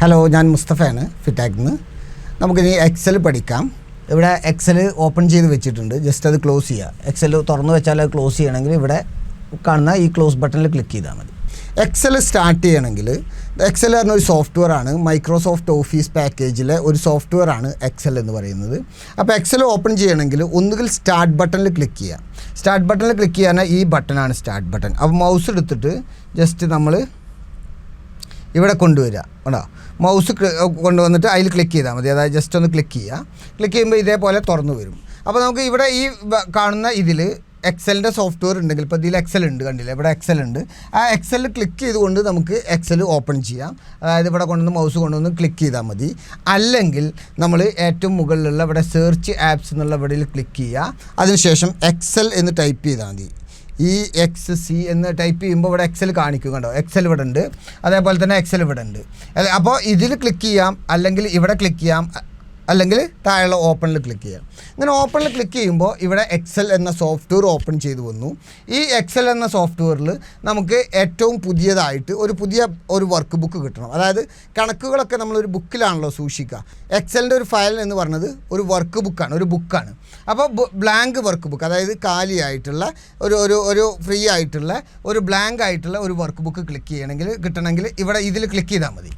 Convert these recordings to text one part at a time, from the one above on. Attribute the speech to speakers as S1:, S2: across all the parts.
S1: Hello, ഞാൻ മുസ്തഫയാണ് ഫിറ്റാക്കിൽ നിന്ന്. നമുക്കിനി എക്സൽ പഠിക്കാം. ഇവിടെ എക്സൽ ഓപ്പൺ ചെയ്ത് വെച്ചിട്ടുണ്ട്. ജസ്റ്റ് അത് ക്ലോസ് ചെയ്യുക. എക്സൽ തുറന്ന് വെച്ചാൽ അത് ക്ലോസ് ചെയ്യണമെങ്കിൽ ഇവിടെ കാണുന്ന ഈ ക്ലോസ് ബട്ടണിൽ ക്ലിക്ക് ചെയ്താൽ മതി. എക്സൽ സ്റ്റാർട്ട് ചെയ്യണമെങ്കിൽ എക്സൽ പറഞ്ഞ ഒരു സോഫ്റ്റ്വെയർ ആണ്. മൈക്രോസോഫ്റ്റ് ഓഫീസ് പാക്കേജിലെ ഒരു സോഫ്റ്റ്വെയർ ആണ് എക്സൽ എന്ന് പറയുന്നത്. അപ്പോൾ എക്സൽ ഓപ്പൺ ചെയ്യണമെങ്കിൽ ഒന്നുകിൽ സ്റ്റാർട്ട് ബട്ടണിൽ ക്ലിക്ക് ചെയ്യുക. സ്റ്റാർട്ട് ബട്ടണിൽ ക്ലിക്ക് ചെയ്യാൻ ഈ ബട്ടണാണ് സ്റ്റാർട്ട് ബട്ടൺ. അപ്പോൾ മൗസ് എടുത്തിട്ട് ജസ്റ്റ് നമ്മൾ ഇവിടെ കൊണ്ടുവരിക. കേട്ടോ, മൗസ് കൊണ്ടുവന്നിട്ട് അതിൽ ക്ലിക്ക് ചെയ്താൽ മതി. അതായത് ജസ്റ്റ് ഒന്ന് ക്ലിക്ക് ചെയ്യുക. ക്ലിക്ക് ചെയ്യുമ്പോൾ ഇതേപോലെ തുറന്നു വരും. അപ്പോൾ നമുക്ക് ഇവിടെ ഈ കാണുന്ന ഇതിൽ എക്സലിൻ്റെ സോഫ്റ്റ്വെയർ ഉണ്ടെങ്കിൽ, ഇപ്പോൾ ഇതിൽ എക്സൽ ഉണ്ട്, കണ്ടില്ല, ഇവിടെ എക്സൽ ഉണ്ട്. ആ എക്സലിൽ ക്ലിക്ക് ചെയ്തുകൊണ്ട് നമുക്ക് എക്സൽ ഓപ്പൺ ചെയ്യാം. അതായത് ഇവിടെ കൊണ്ടുവന്ന് മൗസ് കൊണ്ടുവന്ന് ക്ലിക്ക് ചെയ്താൽ മതി. അല്ലെങ്കിൽ നമ്മൾ ഏറ്റവും മുകളിലുള്ള ഇവിടെ സെർച്ച് ആപ്സ് എന്നുള്ള ഇവിടെയിൽ ക്ലിക്ക് ചെയ്യുക. അതിനുശേഷം എക്സൽ എന്ന് ടൈപ്പ് ചെയ്താൽ മതി. EXC എന്ന് ടൈപ്പ് ചെയ്യുമ്പോൾ ഇവിടെ എക്സൽ കാണിക്കും. കണ്ടോ, എക്സൽ ഇവിടെ ഉണ്ട്, അതേപോലെ തന്നെ എക്സൽ ഇവിടെ ഉണ്ട്. അപ്പോൾ ഇതിൽ ക്ലിക്ക് ചെയ്യാം, അല്ലെങ്കിൽ ഇവിടെ ക്ലിക്ക് ചെയ്യാം, അല്ലെങ്കിൽ താഴെയുള്ള ഓപ്പണിൽ ക്ലിക്ക് ചെയ്യാം. ഇങ്ങനെ ഓപ്പണിൽ ക്ലിക്ക് ചെയ്യുമ്പോൾ ഇവിടെ എക്സൽ എന്ന സോഫ്റ്റ്വെയർ ഓപ്പൺ ചെയ്തു വന്നു. ഈ എക്സൽ എന്ന സോഫ്റ്റ്വെയറിൽ നമുക്ക് ഏറ്റവും പുതിയതായിട്ട് ഒരു വർക്ക് ബുക്ക് കിട്ടണം. അതായത് കണക്കുകളൊക്കെ നമ്മളൊരു ബുക്കിലാണല്ലോ സൂക്ഷിക്കുക. എക്സലിൻ്റെ ഒരു ഫയൽ എന്ന് പറഞ്ഞത് ഒരു വർക്ക് ബുക്കാണ്, ഒരു ബുക്കാണ്. അപ്പോൾ ബ്ലാങ്ക് വർക്ക് ബുക്ക്, അതായത് കാലിയായിട്ടുള്ള ഒരു ഫ്രീ ആയിട്ടുള്ള ഒരു ബ്ലാങ്ക് ആയിട്ടുള്ള ഒരു വർക്ക് ബുക്ക് കിട്ടണമെങ്കിൽ ഇവിടെ ഇതിൽ ക്ലിക്ക് ചെയ്താൽ മതി.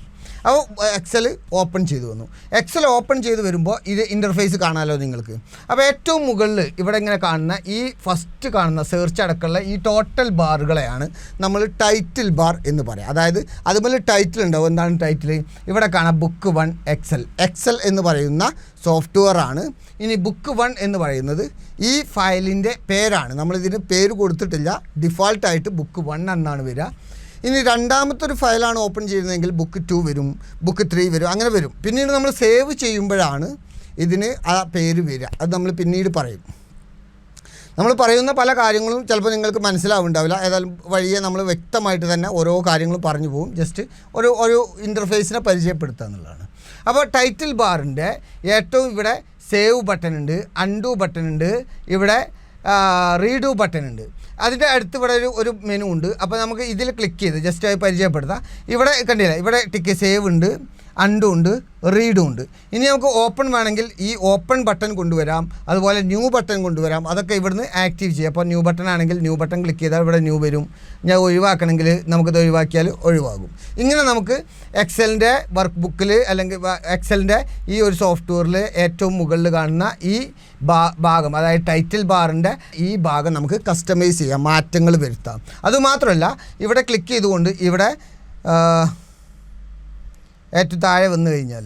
S1: അപ്പോൾ എക്സൽ ഓപ്പൺ ചെയ്ത് വന്നു. എക്സൽ ഓപ്പൺ ചെയ്ത് വരുമ്പോൾ ഇത് ഇൻ്റർഫേസ് കാണാമല്ലോ നിങ്ങൾക്ക്. അപ്പോൾ ഏറ്റവും മുകളിൽ ഇവിടെ ഇങ്ങനെ കാണുന്ന ഈ ഫസ്റ്റ് കാണുന്ന സെർച്ച് അടക്കമുള്ള ഈ ടോട്ടൽ ബാറുകളെയാണ് നമ്മൾ ടൈറ്റിൽ ബാർ എന്ന് പറയാം. അതായത് അതുപോലെ ടൈറ്റിൽ ഉണ്ടാവും. എന്താണ് ടൈറ്റിൽ? ഇവിടെ കാണാം ബുക്ക് 1 എക്സൽ എന്ന് പറയുന്ന സോഫ്റ്റ്വെയർ ആണ്. ഇനി ബുക്ക് 1 എന്ന് പറയുന്നത് ഈ ഫയലിൻ്റെ പേരാണ്. നമ്മളിതിന് പേര് കൊടുത്തിട്ടില്ല. ഡിഫോൾട്ടായിട്ട് ബുക്ക് 1 എന്നാണ് വരിക. ഇനി രണ്ടാമത്തെ ഒരു ഫയലാണ് ഓപ്പൺ ചെയ്യുന്നതെങ്കിൽ ബുക്ക് 2 വരും, ബുക്ക് 3 വരും, അങ്ങനെ വരും. പിന്നീട് നമ്മൾ സേവ് ചെയ്യുമ്പോഴാണ് ഇതിന് ആ പേര് വരിക. അത് നമ്മൾ പിന്നീട് പറയും. നമ്മൾ പറയുന്ന പല കാര്യങ്ങളും ചിലപ്പോൾ നിങ്ങൾക്ക് മനസ്സിലാവുണ്ടാവില്ല. ഏതായാലും വഴിയെ നമ്മൾ വ്യക്തമായിട്ട് തന്നെ ഓരോ കാര്യങ്ങളും പറഞ്ഞു പോകും. ജസ്റ്റ് ഒരു ഇൻ്റർഫേസിനെ പരിചയപ്പെടുത്തുക എന്നുള്ളതാണ്. അപ്പോൾ ടൈറ്റിൽ ബാറിൻ്റെ ഏറ്റവും ഇവിടെ സേവ് ബട്ടൺ ഉണ്ട്, അൺഡു ബട്ടൺ ഉണ്ട്, ഇവിടെ റീഡു ബട്ടൺ ഉണ്ട്. അതിൻ്റെ അടുത്ത് ഇവിടെ ഒരു മെനു ഉണ്ട്. അപ്പോൾ നമുക്ക് ഇതിൽ ക്ലിക്ക് ചെയ്ത് ജസ്റ്റ് ആയി പരിചയപ്പെടുത്താം. ഇവിടെ കണ്ടില്ല, ഇവിടെ ടിക്ക് സേവ് ഉണ്ട്, അൺഡു ഉണ്ട്, റീഡും ഉണ്ട്. ഇനി നമുക്ക് ഓപ്പൺ വേണമെങ്കിൽ ഈ ഓപ്പൺ ബട്ടൺ കൊണ്ടുവരാം, അതുപോലെ ന്യൂ ബട്ടൺ കൊണ്ടുവരാം. അതൊക്കെ ഇവിടുന്ന് ആക്റ്റീവ് ചെയ്യാം. അപ്പോൾ ന്യൂ ബട്ടൺ ആണെങ്കിൽ ന്യൂ ബട്ടൺ ക്ലിക്ക് ചെയ്താൽ ഇവിടെ ന്യൂ വരും. ഞാൻ ഒഴിവാക്കണമെങ്കിൽ നമുക്കത് ഒഴിവാക്കിയാൽ ഒഴിവാകും. ഇങ്ങനെ നമുക്ക് എക്സലിൻ്റെ വർക്ക് ബുക്കിൽ അല്ലെങ്കിൽ എക്സലിൻ്റെ ഈ ഒരു സോഫ്റ്റ്വെയറിൽ ഏറ്റവും മുകളിൽ കാണുന്ന ഈ ഭാഗം, അതായത് ടൈറ്റിൽ ബാറിൻ്റെ ഈ ഭാഗം നമുക്ക് കസ്റ്റമൈസ് ചെയ്യാം, മാറ്റങ്ങൾ വരുത്താം. അതുമാത്രമല്ല, ഇവിടെ ക്ലിക്ക് ചെയ്തുകൊണ്ട് ഇവിടെ ഏറ്റവും താഴെ വന്നു കഴിഞ്ഞാൽ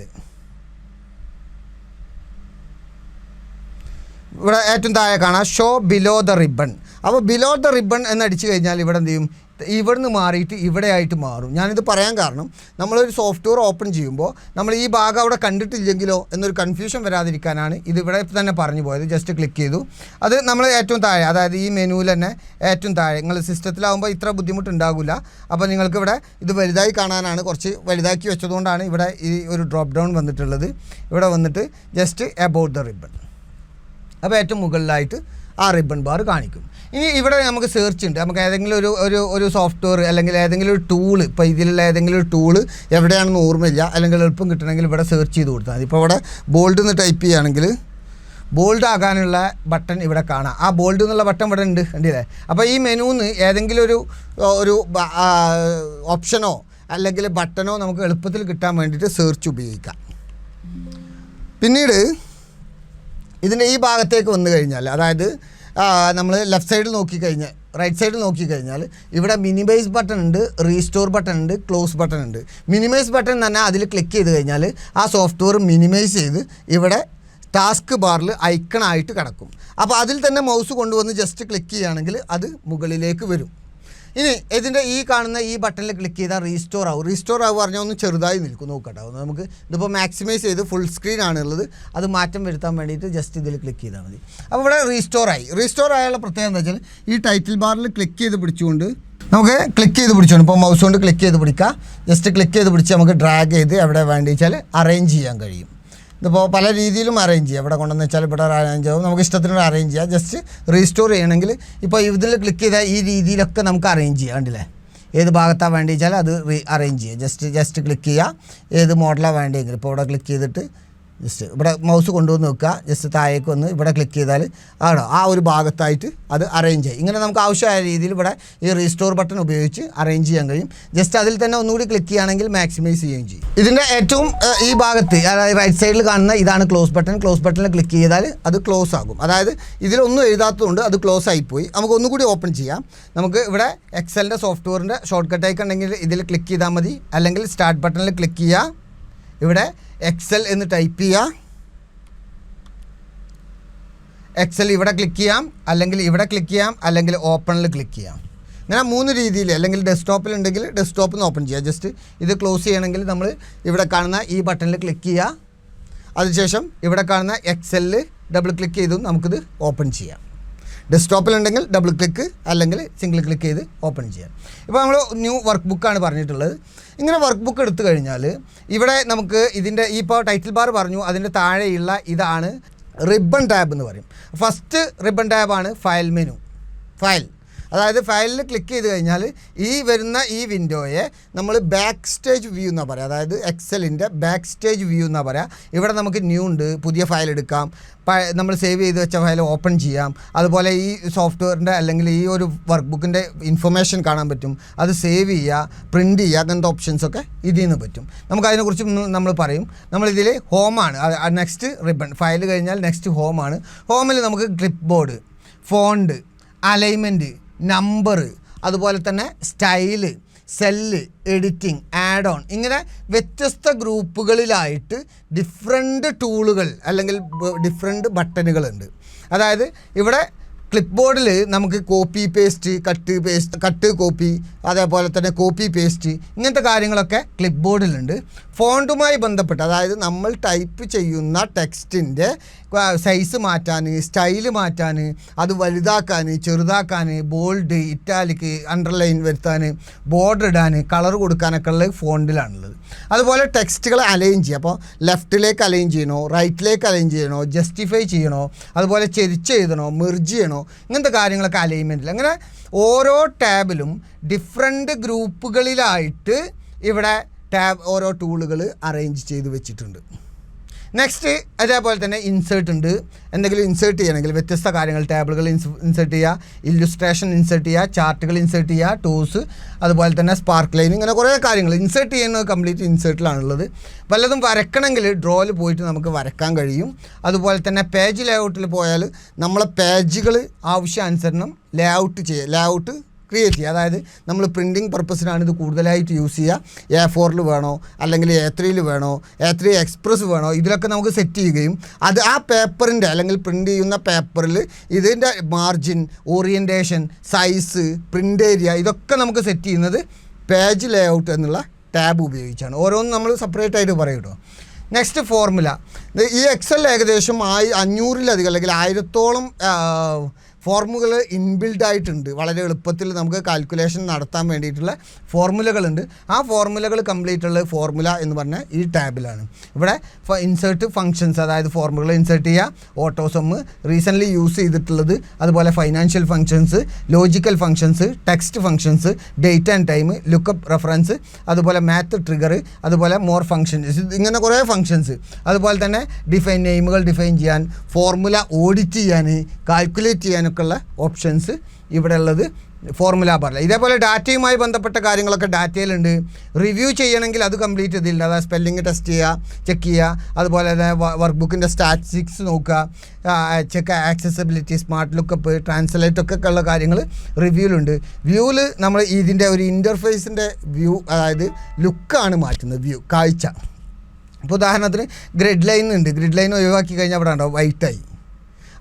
S1: ഇവിടെ ഏറ്റവും താഴെ കാണാം ഷോ ബിലോ ദ റിബൺ. അപ്പോൾ ബിലോ ദ റിബൺ എന്നടിച്ചു കഴിഞ്ഞാൽ ഇവിടെ എന്ത് ചെയ്യും? ഇവിടുന്ന് മാറിയിട്ട് ഇവിടെ ആയിട്ട് മാറും. ഞാനിത് പറയാൻ കാരണം, നമ്മളൊരു സോഫ്റ്റ്വെയർ ഓപ്പൺ ചെയ്യുമ്പോൾ നമ്മൾ ഈ ഭാഗം അവിടെ കണ്ടിട്ടില്ലെങ്കിലോ എന്നൊരു കൺഫ്യൂഷൻ വരാതിരിക്കാനാണ് ഇതിവിടെ തന്നെ പറഞ്ഞു പോയത്. ജസ്റ്റ് ക്ലിക്ക് ചെയ്തു. അത് നമ്മൾ ഏറ്റവും താഴെ, അതായത് ഈ മെനുവിൽ തന്നെ ഏറ്റവും താഴെ, നിങ്ങൾ സിസ്റ്റത്തിലാവുമ്പോൾ ഇത്ര ബുദ്ധിമുട്ടുണ്ടാകില്ല. അപ്പോൾ നിങ്ങൾക്കിവിടെ ഇത് വലുതായി കാണാനാണ്, കുറച്ച് വലുതാക്കി വെച്ചതുകൊണ്ടാണ് ഇവിടെ ഈ ഒരു ഡ്രോപ്പ് ഡൗൺ വന്നിട്ടുള്ളത്. ഇവിടെ വന്നിട്ട് ജസ്റ്റ് എബൌട്ട് ദ റിബൺ. അപ്പോൾ ഏറ്റവും മുകളിലായിട്ട് ആ റിബൺ ബാർ കാണിക്കും. ഇനി ഇവിടെ നമുക്ക് സെർച്ച് ഉണ്ട്. നമുക്ക് ഏതെങ്കിലും ഒരു സോഫ്റ്റ്വെയർ അല്ലെങ്കിൽ ഏതെങ്കിലും ഒരു ടൂള്, ഇപ്പോൾ ഇതിലുള്ള ഏതെങ്കിലും ഒരു ടൂള് എവിടെയാണെന്ന് ഓർമ്മയില്ല, അല്ലെങ്കിൽ എളുപ്പം കിട്ടണമെങ്കിൽ ഇവിടെ സെർച്ച് ചെയ്ത് കൊടുത്താൽ മതി. ഇപ്പോൾ ഇവിടെ ബോൾഡ് എന്ന് ടൈപ്പ് ചെയ്യുകയാണെങ്കിൽ ബോൾഡ് ആകാനുള്ള ബട്ടൺ ഇവിടെ കാണാം. ആ ബോൾഡ് എന്നുള്ള ബട്ടൺ ഇവിടെ ഉണ്ട്, കണ്ടില്ലേ? അപ്പോൾ ഈ മെനുന്ന് ഏതെങ്കിലും ഒരു ഓപ്ഷനോ അല്ലെങ്കിൽ ബട്ടണോ നമുക്ക് എളുപ്പത്തിൽ കിട്ടാൻ വേണ്ടിയിട്ട് സെർച്ച് ഉപയോഗിക്കാം. പിന്നീട് ഇതിൻ്റെ ഈ ഭാഗത്തേക്ക് വന്നു കഴിഞ്ഞാൽ, അതായത് നമ്മൾ ലെഫ്റ്റ് സൈഡിൽ നോക്കിക്കഴിഞ്ഞാൽ, റൈറ്റ് സൈഡിൽ നോക്കിക്കഴിഞ്ഞാൽ ഇവിടെ മിനിമൈസ് ബട്ടൺ ഉണ്ട്, റീസ്റ്റോർ ബട്ടൺ ഉണ്ട്, ക്ലോസ് ബട്ടൺ ഉണ്ട്. മിനിമൈസ് ബട്ടൺ തന്നെ അതിൽ ക്ലിക്ക് ചെയ്ത് കഴിഞ്ഞാൽ ആ സോഫ്റ്റ്വെയർ മിനിമൈസ് ചെയ്ത് ഇവിടെ ടാസ്ക് ബാറിൽ ഐക്കണായിട്ട് കിടക്കും. അപ്പോൾ അതിൽ തന്നെ മൗസ് കൊണ്ടുവന്ന് ജസ്റ്റ് ക്ലിക്ക് ചെയ്യുകയാണെങ്കിൽ അത് മുകളിലേക്ക് വരും. ഇനി ഇതിൻ്റെ ഈ കാണുന്ന ഈ ബട്ടണിൽ ക്ലിക്ക് ചെയ്താൽ റീസ്റ്റോർ ആവും പറഞ്ഞാൽ ഒന്ന് ചെറുതായി നിൽക്കും. നോക്കട്ടെ, നമുക്ക് ഇതിപ്പോൾ മാക്സിമൈസ് ചെയ്ത് ഫുൾ സ്ക്രീൻ ആണുള്ളത്, അത് മാറ്റം വരുത്താൻ വേണ്ടിയിട്ട് ജസ്റ്റ് ഇതിൽ ക്ലിക്ക് ചെയ്താൽ മതി. അപ്പോൾ ഇവിടെ റീസ്റ്റോർ ആയുള്ള പ്രത്യേകത എന്താ വെച്ചാൽ ഈ ടൈറ്റിൽ ബാറിൽ ക്ലിക്ക് ചെയ്ത് പിടിച്ചുകൊണ്ട് നമുക്ക് ഇപ്പോൾ മൗസ് കൊണ്ട് ക്ലിക്ക് ചെയ്ത് പിടിക്കുക. ജസ്റ്റ് ക്ലിക്ക് ചെയ്ത് പിടിച്ച് നമുക്ക് ഡ്രാഗ് ചെയ്ത് എവിടെ വേണ്ടി വെച്ചാൽ അറേഞ്ച് ചെയ്യാൻ കഴിയും. ഇതിപ്പോൾ പല രീതിയിലും അറേഞ്ച് ചെയ്യാം. ഇവിടെ കൊണ്ടുവന്ന് വെച്ചാൽ ഇവിടെ അറേഞ്ച് ആവും, നമുക്ക് ഇഷ്ടത്തിന് അറേഞ്ച് ചെയ്യാം. ജസ്റ്റ് റീസ്റ്റോർ ചെയ്യണമെങ്കിൽ ഇപ്പോൾ ഇതിൽ ക്ലിക്ക് ചെയ്താൽ ഈ രീതിയിലൊക്കെ നമുക്ക് അറേഞ്ച് ചെയ്യാം. കണ്ടില്ലേ, ഏത് ഭാഗത്താണ് വേണ്ടി വെച്ചാൽ അത് അറേഞ്ച് ചെയ്യുക. ജസ്റ്റ് ക്ലിക്ക് ചെയ്യുക, ഏത് മോഡലാണ് വേണ്ടിയെങ്കിൽ. ഇപ്പോൾ ഇവിടെ ക്ലിക്ക് ചെയ്തിട്ട് ജസ്റ്റ് ഇവിടെ മൗസ് കൊണ്ടുവന്ന് വെക്കുക, ജസ്റ്റ് താഴേക്ക് വന്ന് ഇവിടെ ക്ലിക്ക് ചെയ്താൽ ആ ഒരു ഭാഗത്തായിട്ട് അത് അറേഞ്ച് ചെയ്യും. ഇങ്ങനെ നമുക്ക് ആവശ്യമായ രീതിയിൽ ഇവിടെ ഈ റീസ്റ്റോർ ബട്ടൺ ഉപയോഗിച്ച് അറേഞ്ച് ചെയ്യാൻ കഴിയും. ജസ്റ്റ് അതിൽ തന്നെ ഒന്നുകൂടി ക്ലിക്ക് ചെയ്യുകയാണെങ്കിൽ മാക്സിമൈസ് ചെയ്യുകയും ചെയ്യും. ഇതിൻ്റെ ഏറ്റവും ഈ ഭാഗത്ത് അതായത് റൈറ്റ് സൈഡിൽ കാണുന്ന ഇതാണ് ക്ലോസ് ബട്ടൺ. ക്ലോസ് ബട്ടണിൽ ക്ലിക്ക് ചെയ്താൽ അത് ക്ലോസ് ആകും. അതായത് ഇതിലൊന്നും എഴുതാത്തതുകൊണ്ട് അത് ക്ലോസ് ആയിപ്പോയി. നമുക്ക് ഒന്നുകൂടി ഓപ്പൺ ചെയ്യാം. നമുക്ക് ഇവിടെ എക്സലിൻ്റെ സോഫ്റ്റ്വെയറിൻ്റെ ഷോർട്ട് കട്ടായി ഉണ്ടെങ്കിൽ ഇതിൽ ക്ലിക്ക് ചെയ്താൽ മതി, അല്ലെങ്കിൽ സ്റ്റാർട്ട് ബട്ടണിൽ ക്ലിക്ക് ചെയ്യുക, ഇവിടെ എക്സൽ എന്ന് ടൈപ്പ് ചെയ്യുക, എക്സൽ ഇവിടെ ക്ലിക്ക് ചെയ്യാം, അല്ലെങ്കിൽ ഇവിടെ ക്ലിക്ക് ചെയ്യാം, അല്ലെങ്കിൽ ഓപ്പണിൽ ക്ലിക്ക് ചെയ്യാം. ഇങ്ങനെ 3 രീതിയിൽ, അല്ലെങ്കിൽ ഡെസ്ക്ടോപ്പിലുണ്ടെങ്കിൽ ഡെസ്ക്ടോപ്പിൽ നിന്ന് ഓപ്പൺ ചെയ്യുക. ജസ്റ്റ് ഇത് ക്ലോസ് ചെയ്യണമെങ്കിൽ നമ്മൾ ഇവിടെ കാണുന്ന ഈ ബട്ടണിൽ ക്ലിക്ക് ചെയ്യുക, അതിനുശേഷം ഇവിടെ കാണുന്ന എക്സലിൽ ഡബിൾ ക്ലിക്ക് ചെയ്തും നമുക്കിത് ഓപ്പൺ ചെയ്യാം. ഡെസ്ക്ടോപ്പിലുണ്ടെങ്കിൽ ഡബിൾ ക്ലിക്ക്, അല്ലെങ്കിൽ സിംഗിൾ ക്ലിക്ക് ചെയ്ത് ഓപ്പൺ ചെയ്യാം. ഇപ്പോൾ നമ്മൾ ന്യൂ വർക്ക് ബുക്കാണ് പറഞ്ഞിട്ടുള്ളത്. ഇങ്ങനെ വർക്ക് ബുക്ക് എടുത്തു കഴിഞ്ഞാൽ ഇവിടെ നമുക്ക് ഇതിൻ്റെ ഇപ്പോൾ ടൈറ്റിൽ ബാർ പറഞ്ഞു, അതിൻ്റെ താഴെയുള്ള ഇതാണ് റിബൺ ടാബ് എന്ന് പറയും. ഫസ്റ്റ് റിബൺ ടാബാണ് ഫയൽ മെനു. അതായത് ഫയലിൽ ക്ലിക്ക് ചെയ്ത് കഴിഞ്ഞാൽ ഈ വരുന്ന ഈ വിൻഡോയെ നമ്മൾ ബാക്ക് സ്റ്റേജ് വ്യൂ എന്നാണ് പറയുക. അതായത് എക്സലിൻ്റെ ബാക്ക് സ്റ്റേജ് വ്യൂ എന്നാണ് പറയുക. ഇവിടെ നമുക്ക് ന്യൂ ഉണ്ട്, പുതിയ ഫയൽ എടുക്കാം, നമ്മൾ സേവ് ചെയ്ത് വെച്ച ഫയൽ ഓപ്പൺ ചെയ്യാം. അതുപോലെ ഈ സോഫ്റ്റ്വെയറിൻ്റെ അല്ലെങ്കിൽ ഈ ഒരു വർക്ക് ബുക്കിൻ്റെ ഇൻഫർമേഷൻ കാണാൻ പറ്റും, അത് സേവ് ചെയ്യുക, പ്രിൻറ്റ് ചെയ്യുക, അങ്ങനത്തെ ഓപ്ഷൻസൊക്കെ ഇതിൽ നിന്ന് പറ്റും. നമുക്കതിനെക്കുറിച്ച് നമ്മൾ പറയും. നമ്മളിതിൽ ഹോമാണ്, നെക്സ്റ്റ് റിബൺ. ഫയൽ കഴിഞ്ഞാൽ നെക്സ്റ്റ് ഹോമാണ്. ഹോമിൽ നമുക്ക് clipboard, font, alignment, number, അതുപോലെ തന്നെ style, cell, editing, add on, ഇങ്ങനെ വ്യത്യസ്ത ഗ്രൂപ്പുകളിലായിട്ട് ഡിഫറെൻറ്റ് ടൂളുകൾ അല്ലെങ്കിൽ ഡിഫറെൻറ്റ് ബട്ടണുകളുണ്ട്. അതായത് ഇവിടെ ക്ലിപ്പ് ബോർഡിൽ നമുക്ക് കോപ്പി പേസ്റ്റ്, കട്ട് കോപ്പി, അതേപോലെ തന്നെ കോപ്പി പേസ്റ്റ്, ഇങ്ങനത്തെ കാര്യങ്ങളൊക്കെ ക്ലിപ്പ് ബോർഡിലുണ്ട്. ഫോണ്ടുമായി ബന്ധപ്പെട്ട്, അതായത് നമ്മൾ ടൈപ്പ് ചെയ്യുന്ന ടെക്സ്റ്റിൻ്റെ സൈസ് മാറ്റാൻ, സ്റ്റൈല് മാറ്റാൻ, അത് വലുതാക്കാൻ, ചെറുതാക്കാൻ, ബോൾഡ്, ഇറ്റാലിക്, അണ്ടർലൈൻ വരുത്താൻ, ബോർഡർ ഇടാൻ, കളർ കൊടുക്കാനൊക്കെ ഉള്ളത് ഫോണ്ടിലാണുള്ളത്. അതുപോലെ ടെക്സ്റ്റുകൾ അലൈൻ ചെയ്യുക. അപ്പോൾ ലെഫ്റ്റിലേക്ക് അലൈൻ ചെയ്യണോ, റൈറ്റിലേക്ക് അലൈൻ ചെയ്യണോ, ജസ്റ്റിഫൈ ചെയ്യണോ, അതുപോലെ ചെരിച്ച് എഴുതണോ, മെർജ് ചെയ്യണോ, ഇങ്ങനത്തെ കാര്യങ്ങളൊക്കെ അലൈൻമെൻറ്റിൽ. അങ്ങനെ ഓരോ ടാബിലും ഡിഫറെൻറ്റ് ഗ്രൂപ്പുകളിലായിട്ട് ഇവിടെ ഓരോ ടൂളുകൾ അറേഞ്ച് ചെയ്ത് വെച്ചിട്ടുണ്ട്. നെക്സ്റ്റ് അതേപോലെ തന്നെ ഇൻസേർട്ട് ഉണ്ട്. എന്തെങ്കിലും ഇൻസേർട്ട് ചെയ്യണമെങ്കിൽ വ്യത്യസ്ത കാര്യങ്ങൾ, ടാബിളുകൾ ഇൻസേർട്ട് ചെയ്യുക, ഇല്ലുസ്ട്രേഷൻ ഇൻസേർട്ട് ചെയ്യുക, ചാർട്ടുകൾ ഇൻസേർട്ട് ചെയ്യുക, ടൂൾസ്, അതുപോലെ തന്നെ സ്പാർക്ക് ലൈൻ, ഇങ്ങനെ കുറേ കാര്യങ്ങൾ ഇൻസേർട്ട് ചെയ്യുന്നത് കംപ്ലീറ്റ് ഇൻസേർട്ടിലാണുള്ളത്. വല്ലതും വരക്കണമെങ്കിൽ ഡ്രോയിൽ പോയിട്ട് നമുക്ക് വരക്കാൻ കഴിയും. അതുപോലെ തന്നെ പേജ് ലേഔട്ടിൽ പോയാൽ നമ്മളെ പേജുകൾ ആവശ്യാനുസരണം ലേഔട്ട് ക്രിയേറ്റ് ചെയ്യുക. അതായത് നമ്മൾ പ്രിൻറ്റിങ് പർപ്പസിനാണ് ഇത് കൂടുതലായിട്ട് യൂസ് ചെയ്യുക. A4 വേണോ, അല്ലെങ്കിൽ A3 വേണോ, A3 എക്സ്പ്രസ് വേണോ, ഇതിലൊക്കെ നമുക്ക് സെറ്റ് ചെയ്യുകയും അത് ആ പേപ്പറിൻ്റെ അല്ലെങ്കിൽ പ്രിൻ്റ് ചെയ്യുന്ന പേപ്പറിൽ ഇതിൻ്റെ margin, orientation, size, print area, ഇതൊക്കെ നമുക്ക് സെറ്റ് ചെയ്യുന്നത് പേജ് ലേഔട്ട് എന്നുള്ള ടാബ് ഉപയോഗിച്ചാണ്. ഓരോന്നും നമ്മൾ സെപ്പറേറ്റ് ആയിട്ട് പറയും കേട്ടോ. Next formula. ഈ എക്സൽ ഏകദേശം 500-ലധികം അല്ലെങ്കിൽ 1000-ഓളം ഫോർമുലകൾ ഇൻബിൽഡ് ആയിട്ടുണ്ട്. വളരെ എളുപ്പത്തിൽ നമുക്ക് കാൽക്കുലേഷൻ നടത്താൻ വേണ്ടിയിട്ടുള്ള ഫോർമുലകളുണ്ട്. ആ ഫോർമുലകൾ കംപ്ലീറ്റ് ഉള്ള ഫോർമുല എന്ന് പറഞ്ഞാൽ ഈ ടാബിലാണ്. ഇവിടെ ഇൻസേർട്ട് ഫങ്ഷൻസ്, അതായത് ഫോർമുലകൾ ഇൻസേർട്ട് ചെയ്യുക, ഓട്ടോസമ്മ്, റീസെൻ്റ്ലി യൂസ് ചെയ്തിട്ടുള്ളത്, അതുപോലെ financial functions, logical functions, text functions, date and time, lookup reference, അതുപോലെ മാത്ത് ട്രിഗർ, അതുപോലെ മോർ ഫങ്ഷൻസ്, ഇങ്ങനെ കുറേ ഫങ്ഷൻസ്. അതുപോലെ തന്നെ നെയിമുകൾ ഡിഫൈൻ ചെയ്യാൻ, ഫോർമുല ഓഡിറ്റ് ചെയ്യാൻ, കാൽക്കുലേറ്റ് ചെയ്യാൻ ഒക്കെയുള്ള ഓപ്ഷൻസ് ഇവിടെ ഉള്ളത് ഫോർമുല ബാറിൽ. ഇതേപോലെ ഡാറ്റയുമായി ബന്ധപ്പെട്ട കാര്യങ്ങളൊക്കെ ഡാറ്റയിലുണ്ട്. റിവ്യൂ ചെയ്യണമെങ്കിൽ അത് കംപ്ലീറ്റ് ഇതിലുണ്ട്. അതായത് സ്പെല്ലിങ് ടെസ്റ്റ് ചെയ്യുക, ചെക്ക് ചെയ്യുക, അതുപോലെ തന്നെ വർക്ക് ബുക്കിൻ്റെ സ്റ്റാറ്റിസ്റ്റിക്സ് നോക്കുക, check accessibility, smart lookup, translate ഒക്കെ ഉള്ള കാര്യങ്ങൾ റിവ്യൂവിലുണ്ട്. വ്യൂവിൽ നമ്മൾ ഇതിൻ്റെ ഒരു ഇൻ്റർഫേസിൻ്റെ വ്യൂ, അതായത് ലുക്കാണ് മാറ്റുന്നത്, വ്യൂ, കാഴ്ച. ഇപ്പോൾ ഉദാഹരണത്തിന് ഗ്രിഡ് ലൈൻ ഉണ്ട്, ഗ്രിഡ് ലൈൻ ഒഴിവാക്കി കഴിഞ്ഞാൽ അവിടെ ഉണ്ടാവും വൈറ്റായി.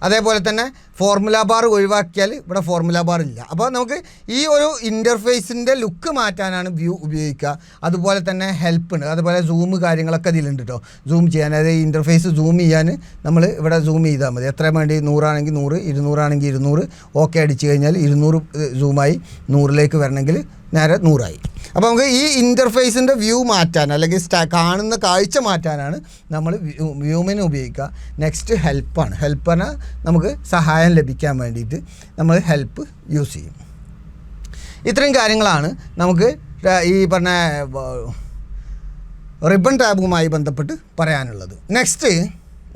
S1: അതേപോലെ തന്നെ ഫോർമുല ബാർ ഒഴിവാക്കിയാൽ ഇവിടെ ഫോർമുല ബാർ ഇല്ല. അപ്പോൾ നമുക്ക് ഈ ഒരു ഇൻ്റർഫേസിൻ്റെ ലുക്ക് മാറ്റാനാണ് വ്യൂ ഉപയോഗിക്കുക. അതുപോലെ തന്നെ ഹെൽപ്പ് ഉണ്ട്, അതുപോലെ സൂം കാര്യങ്ങളൊക്കെ ഇതിലുണ്ട് കേട്ടോ. സൂം ചെയ്യാൻ, അതായത് ഈ ഇൻ്റർഫേസ് സൂം ചെയ്യാൻ നമ്മൾ ഇവിടെ സൂം ചെയ്താൽ മതി. എത്ര വേണ്ടി, 100 ആണെങ്കിൽ 100, 200 ആണെങ്കിൽ 200, ഓക്കെ അടിച്ച് കഴിഞ്ഞാൽ 200 സൂമായി 100ലേക്ക് വരണമെങ്കിൽ നേരെ 100ആയി. അപ്പോൾ നമുക്ക് ഈ ഇൻ്റർഫേസിൻ്റെ വ്യൂ മാറ്റാൻ, അല്ലെങ്കിൽ കാണുന്ന കാഴ്ച മാറ്റാനാണ് നമ്മൾ വ്യൂമിനെ ഉപയോഗിക്കുക. നെക്സ്റ്റ് ഹെൽപ്പാണ്. ഹെൽപ്പ് പറഞ്ഞാൽ നമുക്ക് സഹായം ലഭിക്കാൻ വേണ്ടിയിട്ട് നമ്മൾ ഹെൽപ്പ് യൂസ് ചെയ്യും. ഇത്രയും കാര്യങ്ങളാണ് നമുക്ക് ഈ പറഞ്ഞ റിബൺ ടാബുമായി ബന്ധപ്പെട്ട് പറയാനുള്ളത്. നെക്സ്റ്റ്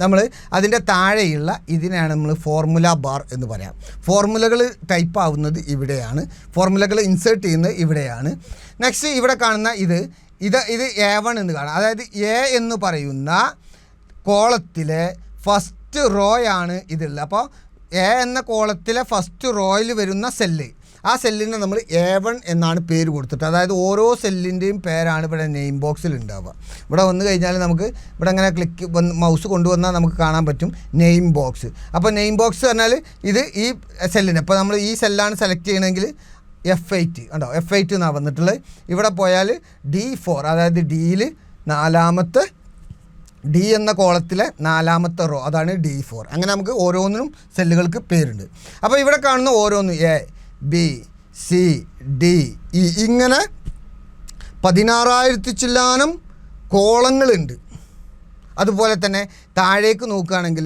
S1: നമ്മൾ അതിൻ്റെ താഴെയുള്ള ഇതിനെയാണ് നമ്മൾ ഫോർമുല ബാർ എന്ന് പറയാം. ഫോർമുലകൾ ടൈപ്പ് ആവുന്നത് ഇവിടെയാണ്, ഫോർമുലകൾ ഇൻസേർട്ട് ചെയ്യുന്നത് ഇവിടെയാണ്. നെക്സ്റ്റ് ഇവിടെ കാണുന്ന ഇത് A1 എന്ന് കാണാം. അതായത് എ എന്ന് പറയുന്ന കോളത്തിലെ ഫസ്റ്റ് റോ ആണ് ഇതുള്ളത്. അപ്പോൾ എ എന്ന കോളത്തിലെ ഫസ്റ്റ് റോയിൽ വരുന്ന സെല്ല്, ആ സെല്ലിന് നമ്മൾ A1 എന്നാണ് പേര് കൊടുത്തിട്ട്, അതായത് ഓരോ സെല്ലിൻ്റെയും പേരാണ് ഇവിടെ നെയിം ബോക്സിൽ ഉണ്ടാവുക. ഇവിടെ വന്നു കഴിഞ്ഞാൽ നമുക്ക് ഇവിടെ അങ്ങനെ മൗസ് കൊണ്ടുവന്നാൽ നമുക്ക് കാണാൻ പറ്റും നെയിം ബോക്സ്. അപ്പോൾ നെയിം ബോക്സ് പറഞ്ഞാൽ ഇത് ഈ സെല്ലിന്, ഇപ്പോൾ നമ്മൾ ഈ സെല്ലാണ് സെലക്ട് ചെയ്യണമെങ്കിൽ F8 ഉണ്ടോ, F8 എന്നാണ് വന്നിട്ടുള്ളത്. ഇവിടെ പോയാൽ D4, അതായത് ഡിയിൽ നാലാമത്തെ, ഡി എന്ന കോളത്തിലെ നാലാമത്തെ റോ, അതാണ് D4. അങ്ങനെ നമുക്ക് ഓരോന്നിനും സെല്ലുകൾക്ക് പേരുണ്ട്. അപ്പോൾ ഇവിടെ കാണുന്ന ഓരോന്നും A, B, C, D, E ഇങ്ങനെ 16,000 ചില്ലാനം കോളങ്ങളുണ്ട്. അതുപോലെ തന്നെ താഴേക്ക് നോക്കുകയാണെങ്കിൽ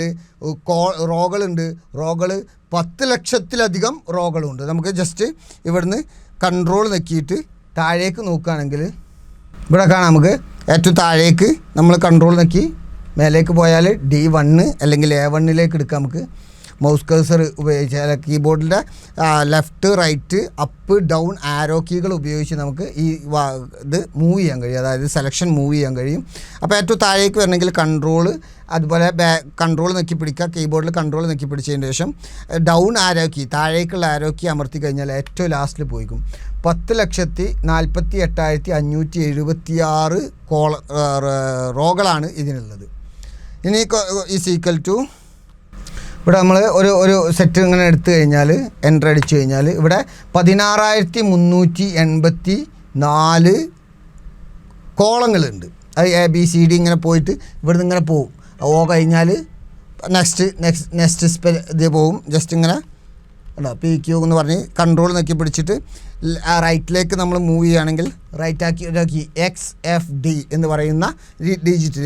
S1: റോകളുണ്ട്. റോകൾ 10 ലക്ഷത്തിലധികം റോകളുണ്ട്. നമുക്ക് ജസ്റ്റ് ഇവിടുന്ന് കൺട്രോൾ നെക്കിയിട്ട് താഴേക്ക് നോക്കുകയാണെങ്കിൽ ഇവിടെ കാണാം, നമുക്ക് ഏറ്റവും താഴേക്ക് നമ്മൾ കൺട്രോൾ നെക്കി മേലേക്ക് പോയാൽ D1 അല്ലെങ്കിൽ A1 എടുക്കാം. നമുക്ക് മൗസ് കഴ്സർ ഉപയോഗിച്ച് കീബോർഡിൻ്റെ left right up down arrow കീകൾ ഉപയോഗിച്ച് നമുക്ക് ഈ ഇത് മൂവ് ചെയ്യാൻ കഴിയും, അതായത് സെലക്ഷൻ മൂവ് ചെയ്യാൻ കഴിയും. അപ്പോൾ ഏറ്റവും താഴേക്ക് വരണമെങ്കിൽ കൺട്രോൾ, അതുപോലെ കൺട്രോൾ നെക്കി പിടിക്കുക, കീബോർഡിൽ കൺട്രോൾ നെക്കി പിടിച്ചതിന് ശേഷം ഡൗൺ ആരോ കീ, താഴേക്കുള്ള ആരോ കീ അമർത്തി കഴിഞ്ഞാൽ ഏറ്റവും ലാസ്റ്റിൽ പോയിക്കും 10,48,576 റോകളാണ് ഇതിനുള്ളത്. ഇനി ഈസ് ഈക്വൽ ടു ഇവിടെ നമ്മൾ ഒരു സെറ്റ് ഇങ്ങനെ എടുത്തു കഴിഞ്ഞാൽ എൻ്റർ അടിച്ചു കഴിഞ്ഞാൽ ഇവിടെ 16,384 കോളങ്ങളുണ്ട്. അത് ABCD ഇങ്ങനെ പോയിട്ട് ഇവിടുന്ന് ഇങ്ങനെ പോവും. ഓ കഴിഞ്ഞാൽ നെക്സ്റ്റ് ഇത് പോവും. ജസ്റ്റ് ഇങ്ങനെ PQ എന്ന് പറഞ്ഞ് കൺട്രോൾ നോക്കി പിടിച്ചിട്ട് റൈറ്റിലേക്ക് നമ്മൾ മൂവ് ചെയ്യുകയാണെങ്കിൽ റൈറ്റാക്കി XFD എന്ന് പറയുന്ന ഡിജിറ്റിൽ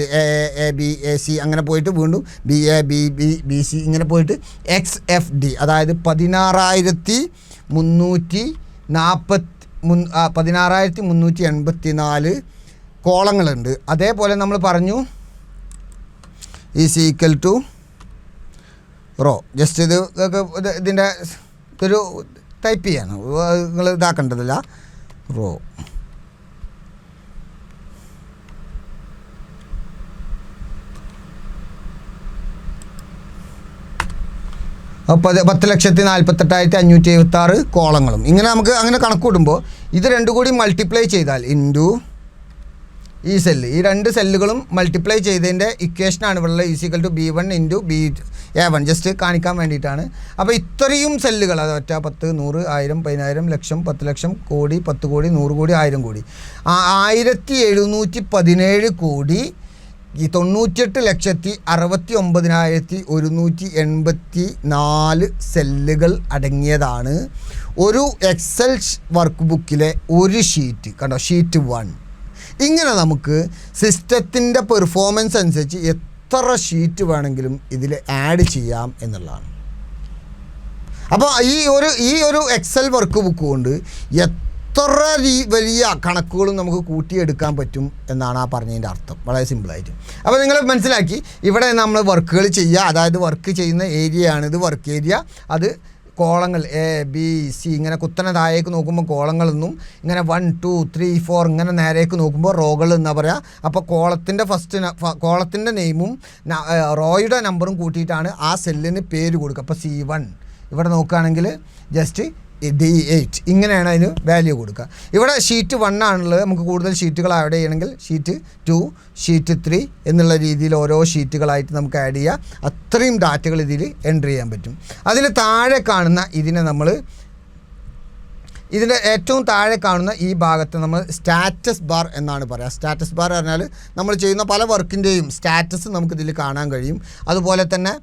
S1: ABAC അങ്ങനെ പോയിട്ട് വീണ്ടും BABBBC ഇങ്ങനെ പോയിട്ട് XFD, അതായത് 16,384 കോളങ്ങളുണ്ട്. അതേപോലെ നമ്മൾ പറഞ്ഞു is equal to row. Just ഇതിൻ്റെ ഒരു ടൈപ്പ് ചെയ്യാണ്, നിങ്ങൾ ഇതാക്കേണ്ടതില്ല. റോ അപ്പോൾ 10,48,576 കോളങ്ങളും ഇങ്ങനെ നമുക്ക് അങ്ങനെ കണക്ക് കൂട്ടുമ്പോൾ ഇത് രണ്ടും കൂടി മൾട്ടിപ്ലൈ ചെയ്താൽ ഇൻറ്റു ഈ സെല്ല്, ഈ രണ്ട് സെല്ലുകളും മൾട്ടിപ്ലൈ ചെയ്തതിൻ്റെ ഇക്വേഷനാണ് ഇവിടെ equal to B1 into A1 just കാണിക്കാൻ വേണ്ടിയിട്ടാണ്. അപ്പോൾ ഇത്രയും സെല്ലുകൾ, അത് ഒറ്റ 10, 100, 1000, 10,000, ലക്ഷം, 10 ലക്ഷം, കോടി, 10 കോടി, 100 കോടി, 1000 കോടി, 1717 കോടി 98,69,184 സെല്ലുകൾ അടങ്ങിയതാണ് ഒരു എക്സൽ വർക്ക് ബുക്കിലെ ഒരു ഷീറ്റ്. കണ്ടോ, ഷീറ്റ് 1. ഇങ്ങനെ നമുക്ക് സിസ്റ്റത്തിൻ്റെ പെർഫോമൻസ് അനുസരിച്ച് എത്ര ഷീറ്റ് വേണമെങ്കിലും ഇതിൽ ആഡ് ചെയ്യാം എന്നുള്ളതാണ്. അപ്പോൾ ഈ ഒരു എക്സൽ വർക്ക് ബുക്ക് കൊണ്ട് എത്ര വലിയ കണക്കുകളും നമുക്ക് കൂട്ടിയെടുക്കാൻ പറ്റും എന്നാണ് ആ പറഞ്ഞതിൻ്റെ അർത്ഥം, വളരെ സിമ്പിളായിട്ട്. അപ്പോൾ നിങ്ങൾ മനസ്സിലാക്കി, ഇവിടെ നമ്മൾ വർക്കുകൾ ചെയ്യുക, അതായത് വർക്ക് ചെയ്യുന്ന ഏരിയയാണ് ഇത് വർക്ക് ഏരിയ. അത് കോളങ്ങൾ ABC ഇങ്ങനെ കുത്തനെ താഴേക്ക് നോക്കുമ്പോൾ കോളങ്ങളെന്നും, ഇങ്ങനെ 1 2 3 4 ഇങ്ങനെ നേരേക്ക് നോക്കുമ്പോൾ റോകൾ എന്നാ പറയുക. അപ്പോൾ കോളത്തിൻ്റെ നെയിമും റോയുടെ നമ്പറും കൂട്ടിയിട്ടാണ് ആ സെല്ലിന് പേര് കൊടുക്കുക. അപ്പോൾ C1 ഇവിടെ നോക്കുകയാണെങ്കിൽ ജസ്റ്റ് D8 ഇങ്ങനെയാണ് അതിന് വാല്യൂ കൊടുക്കുക. ഇവിടെ ഷീറ്റ് 1 ആണുള്ളത്. നമുക്ക് കൂടുതൽ ഷീറ്റുകൾ ആഡ് ചെയ്യണമെങ്കിൽ ഷീറ്റ് 2, ഷീറ്റ് 3 എന്നുള്ള രീതിയിൽ ഓരോ ഷീറ്റുകളായിട്ട് നമുക്ക് ആഡ് ചെയ്യുക. അത്രയും ഡാറ്റകൾ ഇതിൽ എൻ്റർ ചെയ്യാൻ പറ്റും. അതിന് താഴെ കാണുന്ന ഇതിൻ്റെ ഏറ്റവും താഴെ കാണുന്ന ഈ ഭാഗത്ത് നമ്മൾ സ്റ്റാറ്റസ് ബാർ എന്നാണ് പറയുക. സ്റ്റാറ്റസ് ബാർ പറഞ്ഞാൽ നമ്മൾ ചെയ്യുന്ന പല വർക്കിൻ്റെയും സ്റ്റാറ്റസ് നമുക്കിതിൽ കാണാൻ കഴിയും. അതുപോലെ തന്നെ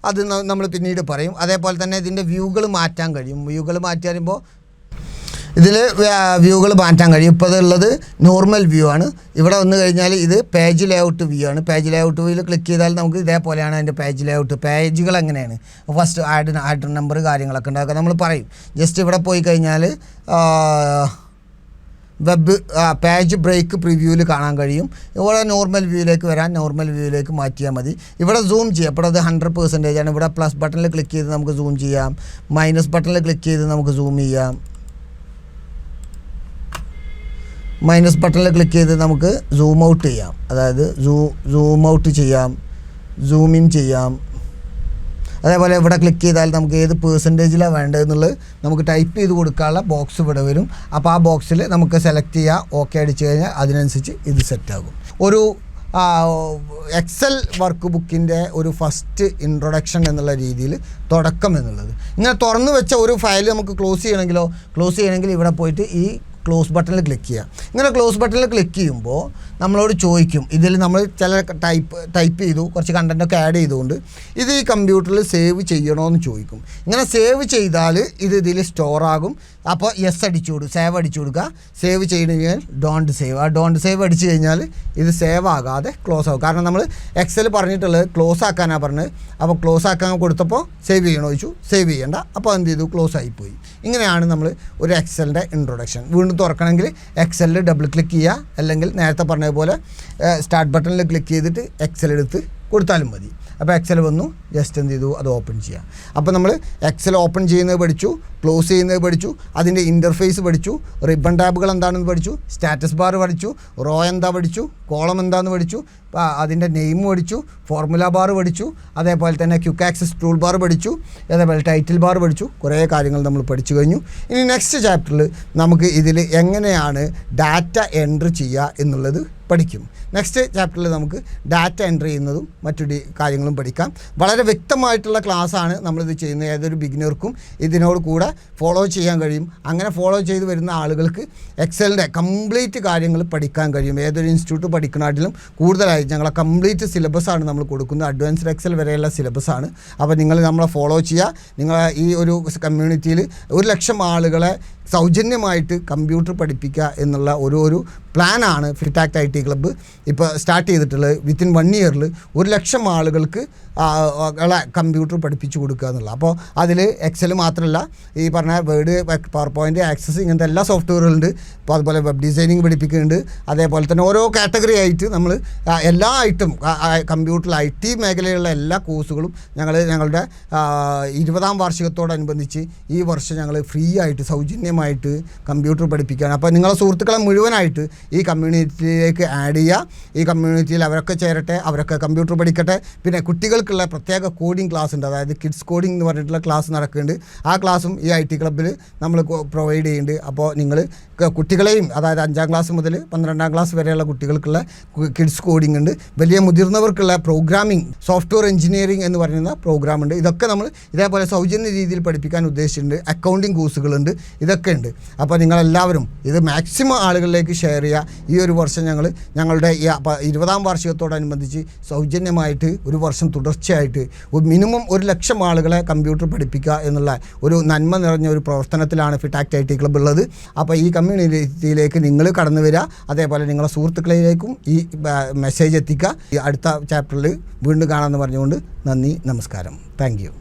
S1: അത് നമ്മൾ പിന്നീട് പറയും. അതേപോലെ തന്നെ ഇതിൻ്റെ വ്യൂകൾ മാറ്റാൻ കഴിയും. വ്യൂകൾ മാറ്റി വരുമ്പോൾ ഇതിൽ വ്യൂകൾ മാറ്റാൻ കഴിയും. ഇപ്പോൾ ഉള്ളത് നോർമൽ വ്യൂ ആണ്. ഇവിടെ വന്നു കഴിഞ്ഞാൽ ഇത് പേജ് ലേഔട്ട് വ്യൂ ആണ്. പേജ് ലേഔട്ട് വ്യൂവിൽ ക്ലിക്ക് ചെയ്താൽ നമുക്ക് ഇതേപോലെയാണ് അതിൻ്റെ പേജ് ലേഔട്ട്. പേജുകൾ എങ്ങനെയാണ് ഫസ്റ്റ് ആഡ് നമ്പർ കാര്യങ്ങളൊക്കെ ഉണ്ടാക്കുക നമ്മൾ പറയും. ജസ്റ്റ് ഇവിടെ പോയി കഴിഞ്ഞാൽ വെബ് പേജ് ബ്രേക്ക് പ്രിവ്യൂവിൽ കാണാൻ കഴിയും. ഇവിടെ നോർമൽ വ്യൂവിലേക്ക് വരാൻ നോർമൽ വ്യൂവിലേക്ക് മാറ്റിയാൽ മതി. ഇവിടെ സൂം ചെയ്യാം. ഇപ്പോൾ അത് 100% ആണ്. ഇവിടെ പ്ലസ് ബട്ടണിൽ ക്ലിക്ക് ചെയ്ത് നമുക്ക് സൂം ചെയ്യാം. മൈനസ് ബട്ടണിൽ ക്ലിക്ക് ചെയ്ത് നമുക്ക് സൂം ചെയ്യാം. മൈനസ് ബട്ടണിൽ ക്ലിക്ക് ചെയ്ത് നമുക്ക് സൂം ഔട്ട് ചെയ്യാം. അതായത് സൂം ഔട്ട് ചെയ്യാം, സൂം ഇൻ ചെയ്യാം. അതേപോലെ ഇവിടെ ക്ലിക്ക് ചെയ്താൽ നമുക്ക് ഏത് പെർസെൻറ്റേജിലാണ് വേണ്ടതെന്നുള്ളത് നമുക്ക് ടൈപ്പ് ചെയ്ത് കൊടുക്കാനുള്ള ബോക്സ് ഇവിടെ വരും. അപ്പോൾ ആ ബോക്സിൽ നമുക്ക് സെലക്ട് ചെയ്യുക. ഓക്കെ അടിച്ചു കഴിഞ്ഞാൽ അതിനനുസരിച്ച് ഇത് സെറ്റാകും. ഒരു എക്സൽ വർക്ക് ബുക്കിൻ്റെ ഒരു ഫസ്റ്റ് ഇൻട്രൊഡക്ഷൻ എന്നുള്ള രീതിയിൽ തുടക്കം എന്നുള്ളത്. ഇങ്ങനെ തുറന്നു വെച്ച ഒരു ഫയൽ നമുക്ക് ക്ലോസ് ചെയ്യണമെങ്കിൽ ഇവിടെ പോയിട്ട് ഈ ക്ലോസ് ബട്ടണിൽ ക്ലിക്ക് ചെയ്യാം. ഇങ്ങനെ ക്ലോസ് ബട്ടണിൽ ക്ലിക്ക് ചെയ്യുമ്പോൾ നമ്മളോട് ചോദിക്കും, ഇതിൽ നമ്മൾ ചില ടൈപ്പ് ചെയ്തു, കുറച്ച് കണ്ടൻറ്റൊക്കെ ആഡ് ചെയ്തുകൊണ്ട് ഇത് ഈ കമ്പ്യൂട്ടറിൽ സേവ് ചെയ്യണമെന്ന് ചോദിക്കും. ഇങ്ങനെ സേവ് ചെയ്താൽ ഇത് ഇതിൽ സ്റ്റോർ ആകും. അപ്പോൾ യെസ് സേവ് അടിച്ചു കൊടുക്കുക. സേവ് ചെയ്യണമെങ്കിൽ ഡോണ്ട് സേവ്. ആ ഡോണ്ട് സേവ് അടിച്ചു കഴിഞ്ഞാൽ ഇത് സേവ് ആകാതെ ക്ലോസ് ആകും. കാരണം നമ്മൾ എക്സൽ പറഞ്ഞിട്ടുള്ളത് ക്ലോസ് ആക്കാനാണ് പറഞ്ഞത്. അപ്പോൾ ക്ലോസ് ആക്കാൻ കൊടുത്തപ്പോൾ സേവ് ചെയ്യണോ ചോദിച്ചു. സേവ് ചെയ്യേണ്ട. അപ്പോൾ എന്ത് ചെയ്തു, ക്ലോസ് ആയിപ്പോയി. ഇങ്ങനെയാണ് നമ്മൾ ഒരു എക്സലിൻ്റെ ഇൻട്രൊഡക്ഷൻ. വീണ്ടും തുറക്കണമെങ്കിൽ എക്സലിൽ ഡബിൾ ക്ലിക്ക് ചെയ്യുക, അല്ലെങ്കിൽ നേരത്തെ പറഞ്ഞതുപോലെ സ്റ്റാർട്ട് ബട്ടണിൽ ക്ലിക്ക് ചെയ്തിട്ട് എക്സൽ എടുത്ത് കൊടുത്താലും മതി. അപ്പോൾ എക്സൽ വന്നു, ജസ്റ്റ് എന്ത് ചെയ്തു, അത് ഓപ്പൺ ചെയ്യുക. അപ്പോൾ നമ്മൾ എക്സൽ ഓപ്പൺ ചെയ്യുന്നത് പഠിച്ചു, ക്ലോസ് ചെയ്യുന്നത് പഠിച്ചു, അതിൻ്റെ ഇൻ്റർഫേസ് പഠിച്ചു, റിബൺ ടാബുകൾ എന്താണെന്ന് പഠിച്ചു, സ്റ്റാറ്റസ് ബാർ പഠിച്ചു, റോ എന്താ പഠിച്ചു, കോളം എന്താണെന്ന് പഠിച്ചു, അതിൻ്റെ നെയിം പഠിച്ചു, ഫോർമുല ബാർ പഠിച്ചു, അതേപോലെ തന്നെ ക്വിക്ക് ആക്സസ് ടൂൾ ബാർ പഠിച്ചു, അതേപോലെ ടൈറ്റിൽ ബാർ പഠിച്ചു. കുറേ കാര്യങ്ങൾ നമ്മൾ പഠിച്ചു കഴിഞ്ഞു. ഇനി നെക്സ്റ്റ് ചാപ്റ്ററിൽ നമുക്ക് ഇതിൽ എങ്ങനെയാണ് ഡാറ്റ എൻട്രി ചെയ്യുക എന്നുള്ളത് പഠിക്കും. നെക്സ്റ്റ് ചാപ്റ്ററിൽ നമുക്ക് ഡാറ്റ എൻട്രി ചെയ്യുന്നതും മറ്റു കാര്യങ്ങളും പഠിക്കാം. വളരെ വ്യക്തമായിട്ടുള്ള ക്ലാസ്സാണ് നമ്മളിത് ചെയ്യുന്നത്. ഏതൊരു ബിഗിനർക്കും ഇതിനോട് കൂടെ ഫോളോ ചെയ്യാൻ കഴിയും. അങ്ങനെ ഫോളോ ചെയ്ത് വരുന്ന ആളുകൾക്ക് എക്സലിൻ്റെ കംപ്ലീറ്റ് കാര്യങ്ങൾ പഠിക്കാൻ കഴിയും. ഏതൊരു ഇൻസ്റ്റിറ്റ്യൂട്ട് പഠിക്കുന്നതിലും കൂടുതലായി ഞങ്ങളെ കംപ്ലീറ്റ് സിലബസാണ് നമ്മൾ കൊടുക്കുന്നത്. അഡ്വാൻസ്ഡ് എക്സൽ വരെയുള്ള സിലബസാണ്. അപ്പോൾ നിങ്ങൾ നമ്മളെ ഫോളോ ചെയ്യുക. നിങ്ങൾ ഈ ഒരു കമ്മ്യൂണിറ്റിയിൽ 100,000 ആളുകളെ സൗജന്യമായിട്ട് കമ്പ്യൂട്ടർ പഠിപ്പിക്കുക എന്നുള്ള ഒരു പ്ലാനാണ് ഫിറ്റാക്ട് IT ക്ലബ്ബ് ഇപ്പോൾ സ്റ്റാർട്ട് ചെയ്തിട്ടുള്ളത്. വിത്തിൻ 1 ഇയറിൽ 100,000 ആളുകൾക്ക് കമ്പ്യൂട്ടർ പഠിപ്പിച്ചു കൊടുക്കുക എന്നുള്ളത്. അപ്പോൾ അതിൽ എക്സൽ മാത്രമല്ല, ഈ പറഞ്ഞ വേർഡ്, പവർ പോയിൻ്റ്, ആക്സസ്, ഇങ്ങനത്തെ എല്ലാ സോഫ്റ്റ്വെയറുകളുണ്ട്. അപ്പോൾ അതുപോലെ വെബ് ഡിസൈനിങ് പഠിപ്പിക്കുന്നുണ്ട്. അതേപോലെ തന്നെ ഓരോ കാറ്റഗറി ആയിട്ട് നമ്മൾ എല്ലാ ഐറ്റം കമ്പ്യൂട്ടറിൽ IT മേഖലയിലുള്ള എല്ലാ കോഴ്സുകളും ഞങ്ങളുടെ 20ാം വാർഷികത്തോടനുബന്ധിച്ച് ഈ വർഷം ഞങ്ങൾ ഫ്രീ ആയിട്ട് സൗജന്യമായിട്ട് കമ്പ്യൂട്ടർ പഠിപ്പിക്കുകയാണ്. അപ്പോൾ നിങ്ങളെ സുഹൃത്തുക്കളെ മുഴുവനായിട്ട് ഈ കമ്മ്യൂണിറ്റിയിലേക്ക് ആഡ് ചെയ്യുക. ഈ കമ്മ്യൂണിറ്റിയിൽ അവരൊക്കെ ചേരട്ടെ, അവരൊക്കെ കമ്പ്യൂട്ടർ പഠിക്കട്ടെ. പിന്നെ കുട്ടികൾക്കുള്ള പ്രത്യേക കോഡിംഗ് ക്ലാസ് ഉണ്ട്. അതായത് കിഡ്സ് കോഡിംഗ് എന്ന് പറഞ്ഞിട്ടുള്ള ക്ലാസ് നടക്കുന്നുണ്ട്. ആ ക്ലാസ്സും ഈ IT ക്ലബ്ബിൽ നമ്മൾ പ്രൊവൈഡ് ചെയ്യുന്നുണ്ട്. അപ്പോൾ നിങ്ങൾ കുട്ടികളെയും, അതായത് 5ാം ക്ലാസ് മുതൽ 12ാം ക്ലാസ് വരെയുള്ള കുട്ടികൾക്കുള്ള കിഡ്സ് കോഡിംഗ് ഉണ്ട്. വലിയ മുതിർന്നവർക്കുള്ള പ്രോഗ്രാമിംഗ്, സോഫ്റ്റ്വെയർ എഞ്ചിനീയറിംഗ് എന്ന് പറയുന്ന പ്രോഗ്രാം ഉണ്ട്. ഇതൊക്കെ നമ്മൾ ഇതേപോലെ സൗജന്യ രീതിയിൽ പഠിപ്പിക്കാൻ ഉദ്ദേശിച്ചിട്ടുണ്ട്. അക്കൗണ്ടിങ് കോഴ്സുകളുണ്ട്. ഇതൊക്കെ ഉണ്ട്. അപ്പോൾ നിങ്ങളെല്ലാവരും ഇത് മാക്സിമം ആളുകളിലേക്ക് ഷെയർ ചെയ്യുക. ഈ ഒരു വർഷം ഞങ്ങളുടെ ഈ 20ാം വാർഷികത്തോടനുബന്ധിച്ച് സൗജന്യമായിട്ട് ഒരു വർഷം തുടർച്ചയായിട്ട് മിനിമം 100,000 ആളുകളെ കമ്പ്യൂട്ടർ പഠിപ്പിക്കുക എന്നുള്ള ഒരു നന്മ നിറഞ്ഞ ഒരു പ്രവർത്തനത്തിലാണ് ഫിറ്റാക്ട് IT ക്ലബ്ബ് ഉള്ളത്. അപ്പോൾ ഈ കമ്മ്യൂണിറ്റിയിലേക്ക് നിങ്ങൾ കടന്നു വരിക. അതേപോലെ നിങ്ങളെ സുഹൃത്തുക്കളിലേക്കും ഈ മെസ്സേജ് എത്തിക്കുക. ഈ അടുത്ത ചാപ്റ്ററിൽ വീണ്ടും കാണാമെന്ന് പറഞ്ഞുകൊണ്ട് നന്ദി, നമസ്കാരം. Thank you.